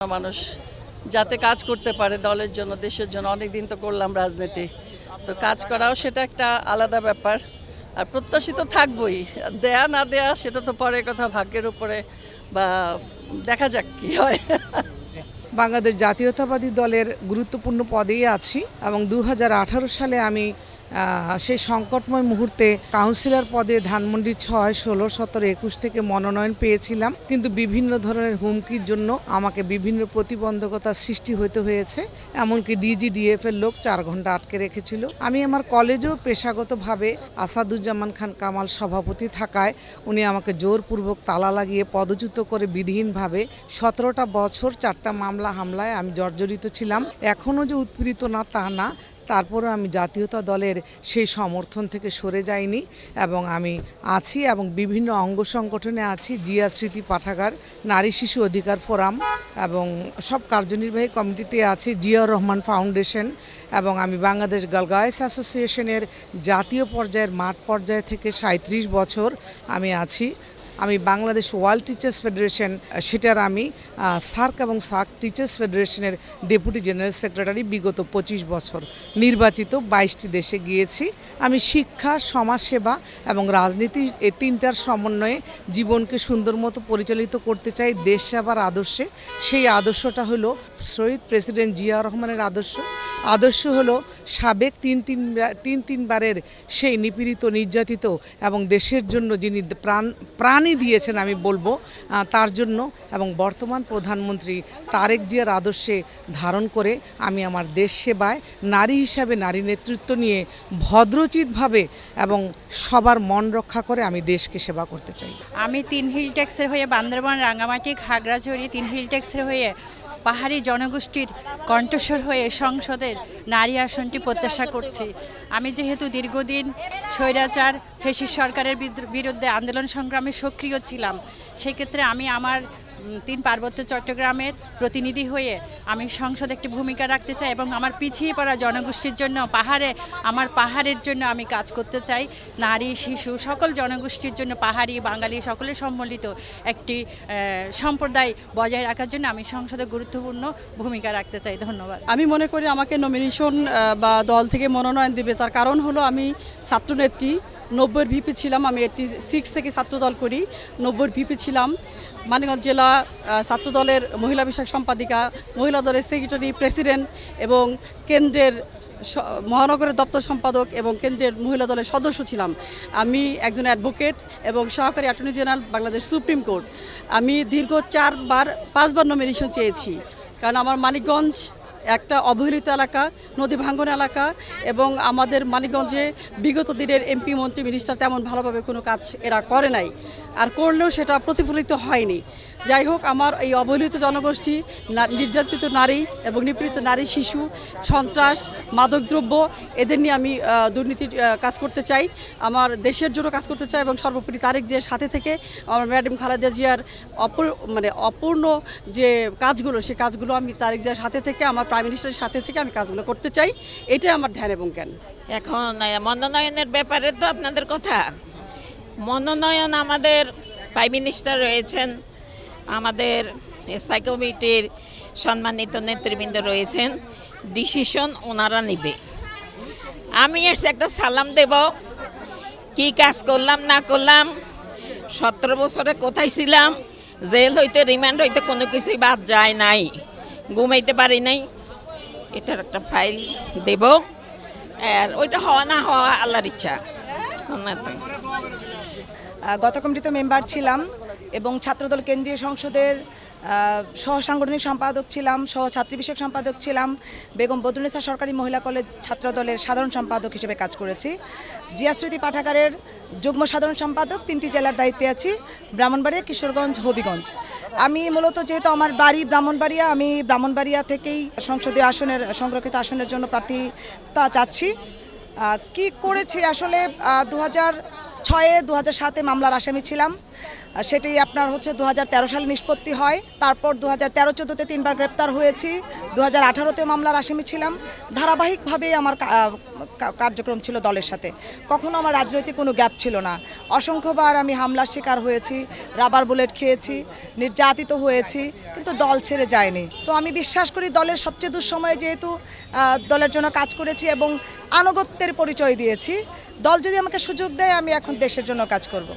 মানুষ যাতে কাজ করতে পারে দলের জন্য, দেশের জন্য। অনেক দিন তো করলাম রাজনীতি, তো কাজ করাও সেটা একটা আলাদা ব্যাপার। আর প্রত্যাশিত থাকবই, দেয়া না দেয়া সেটা তো পরের কথা, ভাগ্যের উপরে, বা দেখা যাক কি হয়। বাংলাদেশ জাতীয়তাবাদী দলের গুরুত্বপূর্ণ পদেই আছি এবং 2018 সালে আমি সেই সংকটময় মুহূর্তে কাউন্সিলর পদে ধানমন্ডি 6, 16, 17, 21 থেকে মনোনয়ন পেয়েছিলাম, কিন্তু বিভিন্ন ধরনের হুমকির জন্য আমাকে বিভিন্ন প্রতিবন্ধকতার সৃষ্টি হতে হয়েছে। এমনকি ডিজিডিএফ এর লোক 4 ঘন্টা আটকে রেখেছিল। আমি আমার কলেজেও পেশাগতভাবে আসাদুজ্জামান খান কামাল সভাপতি থাকায় উনি আমাকে জোরপূর্বক তালা লাগিয়ে পদচ্যুত করে বিধিহীনভাবে 17টা বছর 4টা মামলা হামলায় আমি জর্জরিত ছিলাম। এখনও যে উৎপীড়িত না তা না, তারপরে আমি জাতীয়তা দলের সেই সমর্থন থেকে সরে যাইনি এবং আমি আছি এবং বিভিন্ন অঙ্গ সংগঠনে আছি। জিয়া স্মৃতি পাঠাগার, নারী শিশু অধিকার ফোরাম এবং সব কার্যনির্বাহী কমিটিতে আছি, জিয়াউর রহমান ফাউন্ডেশন, এবং আমি বাংলাদেশ গার্লস অ্যাসোসিয়েশনের জাতীয় পর্যায়ের মাঠ পর্যায় থেকে 37 বছর আমি আছি। আমি বাংলাদেশ ওয়ার্ল্ড টিচার্স ফেডারেশন, সেটার আমি সার্ক এবং সার্ক টিচার্স ফেডারেশনের ডেপুটি জেনারেল সেক্রেটারি বিগত 25 বছর। নির্বাচিত 22টি দেশে গিয়েছি। আমি শিক্ষা, সমাজসেবা এবং রাজনীতি এই তিনটার সমন্বয়ে জীবনকে সুন্দর মতো পরিচালিত করতে চাই দেশ সেবার আদর্শে। সেই আদর্শটা হলো শহীদ প্রেসিডেন্ট জিয়াউর রহমানের আদর্শ হলো সাবেক তিনবারের সেই নিপীড়িত, নির্যাতিত এবং দেশের জন্য যিনি প্রাণই দিয়েছেন আমি বলবো তার জন্য, এবং বর্তমান প্রধানমন্ত্রী তারেক জিয়ার আদর্শে ধারণ করে আমি আমার দেশ সেবায় নারী হিসাবে নারী নেতৃত্ব নিয়ে ভদ্রচিতভাবে এবং সবার মন রক্ষা করে আমি দেশকে সেবা করতে চাই। আমি 3 হিল ট্যাক্সের হয়ে বান্দরবান, রাঙামাটি, খাগড়াছড়ি 3 হিল ট্যাক্সের হয়ে পাহাড়ি জনগোষ্ঠীর কণ্ঠস্বর হয়ে সংসদের নারী আসনটি প্রত্যাশা করছি। আমি যেহেতু দীর্ঘদিন স্বৈরাচার ফ্যাসিস্ট সরকারের বিরুদ্ধে আন্দোলন সংগ্রামে সক্রিয় ছিলাম, সেক্ষেত্রে আমি আমার 3 পার্বত্য চট্টগ্রামের প্রতিনিধি হয়ে আমি সংসদে একটি ভূমিকা রাখতে চাই এবং আমার পিছিয়ে পড়া জনগোষ্ঠীর জন্য আমার পাহাড়ের জন্য আমি কাজ করতে চাই। নারী, শিশু সকল জনগোষ্ঠীর জন্য, পাহাড়ি, বাঙালি সকলের সম্মিলিত একটি সম্প্রদায় বজায় রাখার জন্য আমি সংসদে গুরুত্বপূর্ণ ভূমিকা রাখতে চাই। ধন্যবাদ। আমি মনে করি আমাকে নমিনেশন বা দল থেকে মনোনয়ন দেবে, তার কারণ হলো আমি ছাত্রনেত্রী, 90-এর ভিপি ছিলাম। আমি 86 থেকে ছাত্রদল করি, 90-এর ভিপি ছিলাম। মানিকগঞ্জ জেলা ছাত্রদলের মহিলা বিষয়ক সম্পাদিকা, মহিলা দলের সেক্রেটারি, প্রেসিডেন্ট এবং কেন্দ্রের মহানগরের দপ্তর সম্পাদক এবং কেন্দ্রের মহিলা দলের সদস্য ছিলাম। আমি একজন অ্যাডভোকেট এবং সহকারী attorney general Bangladesh supreme court. আমি দীর্ঘ 5বার নমিনেশন চেয়েছি, কারণ আমার মানিকগঞ্জ একটা অবহেলিত এলাকা, নদী ভাঙ্গন এলাকা, এবং আমাদের মানিকগঞ্জে বিগত দিনের এমপি, মন্ত্রী, মিনিস্টার তেমন ভালোভাবে কোনো কাজ এরা করে নাই, আর করলেও সেটা প্রতিফলিত হয়নি। যাই হোক, আমার এই অবহেলিত জনগোষ্ঠী, নির্যাতিত নারী এবং নিপীড়িত নারী, শিশু, সন্ত্রাস, মাদকদ্রব্য, এদের নিয়ে আমি দুর্নীতির কাজ করতে চাই, আমার দেশের জন্য কাজ করতে চাই, এবং সর্বোপরি তারেক জিয়ার সাথে থেকে আমার ম্যাডাম খালেদা জিয়ার অপূর্ণ যে কাজগুলো, সেই কাজগুলো আমি তারেক জিয়ার সাথে থেকে, আমার প্রাইম মিনিস্টারের সাথে থেকে আমি কাজগুলো করতে চাই। এটাই আমার ধ্যান এবং জ্ঞান। এখন মনোনয়নের ব্যাপারে তো আপনাদের কথা, মনোনয়ন আমাদের প্রাইম মিনিস্টার রয়েছেন, আমাদের স্থায়ী কমিটির সম্মানিত নেতৃবৃন্দ রয়েছেন, ডিসিশন ওনারা নেবে। আমি এসে একটা সালাম দেব, কি কাজ করলাম না করলাম, 17 বছরে কোথায় ছিলাম, জেল হইতে, রিমান্ড হইতে কোনো কিছুই বাদ যায় নাই, ঘুমাইতে পারি নাই, এটার একটা ফাইল দেব। আর ওইটা হওয়া না হওয়া আল্লাহর ইচ্ছা। গত কমিটিতে মেম্বার ছিলাম এবং ছাত্রদল কেন্দ্রীয় সংসদের সহ সাংগঠনিক সম্পাদক ছিলাম, সহ ছাত্রী বিষয়ক সম্পাদক ছিলাম, বেগম বদরুন্নেসা সরকারি মহিলা কলেজ ছাত্রদলের সাধারণ সম্পাদক হিসেবে কাজ করেছি, জিয়া স্মৃতি পাঠাগারের যুগ্ম সাধারণ সম্পাদক, 3টি জেলার দায়িত্বে আছি, ব্রাহ্মণবাড়িয়া, কিশোরগঞ্জ, হবিগঞ্জ। আমি মূলত, যেহেতু আমার বাড়ি ব্রাহ্মণবাড়িয়া, আমি ব্রাহ্মণবাড়িয়া থেকেই সংসদীয় আসনের, সংরক্ষিত আসনের জন্য প্রার্থিতা চাচ্ছি। কি করেছি আসলে, 2006-এ 2007-এ মামলার আসামি ছিলাম। সেটাই আপনার হচ্ছে 2013 সালে নিষ্পত্তি হয়। তারপর 2013-14-তে 3বার গ্রেপ্তার হয়েছি, 2018-তে মামলার আসামি ছিলাম। ধারাবাহিকভাবেই আমার কার্যক্রম ছিল দলের সাথে, কখনো আমার রাজনৈতিক কোনো গ্যাপ ছিল না। অসংখ্যবার আমি হামলার শিকার হয়েছি, রাবার বুলেট খেয়েছি, নির্যাতিত হয়েছি, কিন্তু দল ছেড়ে যায়নি। তো আমি বিশ্বাস করি দলের সবচেয়ে দুঃসময়ে যেহেতু দলের জন্য কাজ করেছি এবং আনুগত্যের পরিচয় দিয়েছি, দল যদি আমাকে সুযোগ দেয় আমি এখন দেশের জন্য কাজ করব।